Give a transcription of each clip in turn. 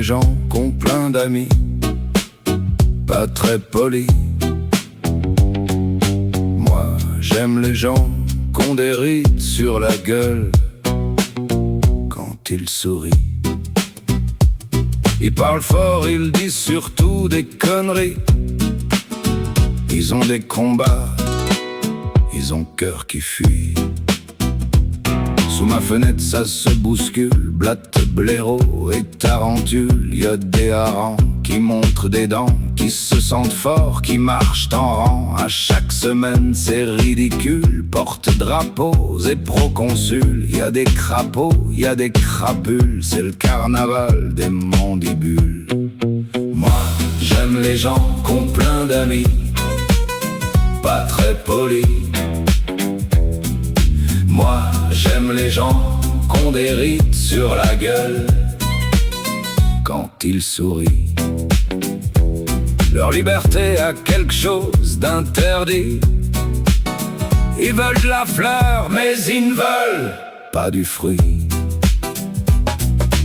gens qu'ont plein d'amis, pas très polis. Moi, j'aime les gens qu'ont des rides sur la gueule quand ils sourient. Ils parlent fort, ils disent surtout des conneries. Ils ont des combats, ils ont cœur qui fuit. Sous ma fenêtre ça se bouscule, blatte, blaireau et tarentule. Y a des harengs qui montrent des dents, qui se sentent forts, qui marchent en rang. À chaque semaine c'est ridicule, porte-drapeaux et proconsuls. Y a des crapauds, y a des crapules, c'est le carnaval des mandibules. Moi j'aime les gens qu'ont plein d'amis, pas très polis. Moi j'aime les gens qu'ont des rides sur la gueule quand ils sourient. Leur liberté a quelque chose d'interdit. Ils veulent de la fleur mais ils ne veulent pas du fruit.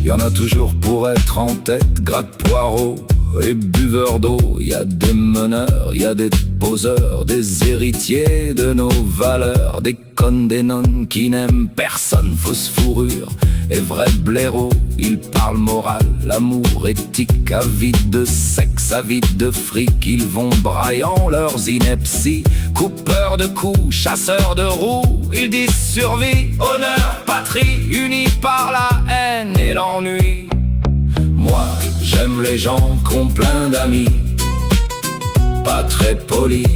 Y en a toujours pour être en tête, gratte-poireaux et buveurs d'eau. Y a des meneurs, y a des poseurs, des héritiers de nos valeurs, des connes, des nonnes qui n'aiment personne, fausse fourrure et vrai blaireau. Ils parlent morale, l'amour, éthique, avides de sexe, avides de fric. Ils vont braillant leurs inepties, coupeurs de coups, chasseurs de roues. Ils disent survie, honneur, patrie, unis par la haine et l'ennui. Moi j'aime les gens qu'ont plein d'amis, pas très polis.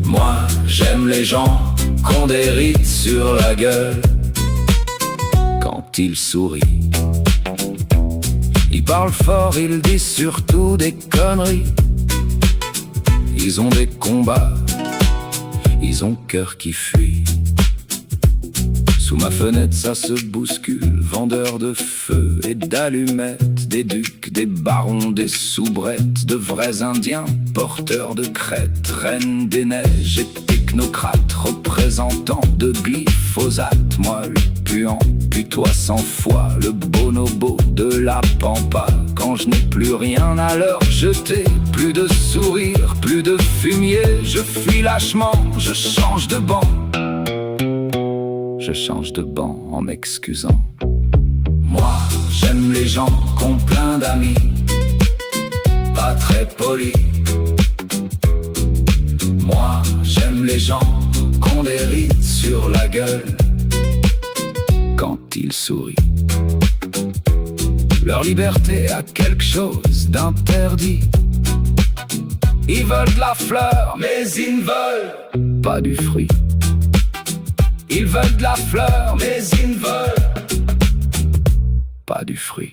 Moi j'aime les gens qu'ont des rides sur la gueule quand ils sourient. Ils parlent fort, ils disent surtout des conneries. Ils ont des combats, ils ont cœur qui fuit. Sous ma fenêtre ça se bouscule, vendeurs de feu et d'allumettes, des ducs, des barons, des soubrettes, de vrais indiens, porteurs de crêtes, reines des neiges et technocrates, représentants de glyphosate. Moi le puant, pue-toi 100 fois, le bonobo de la pampa. Quand je n'ai plus rien à leur jeter, plus de sourire, plus de fumier, je fuis lâchement, je change de banc. Je change de banc en m'excusant. Moi j'aime les gens qu'ont plein d'amis, pas très polis. Moi j'aime les gens qu'ont des rides sur la gueule quand ils sourient. Leur liberté a quelque chose d'interdit. Ils veulent de la fleur mais ils ne veulent pas du fruit. Ils veulent de la fleur mais ils ne veulent pas du fruit.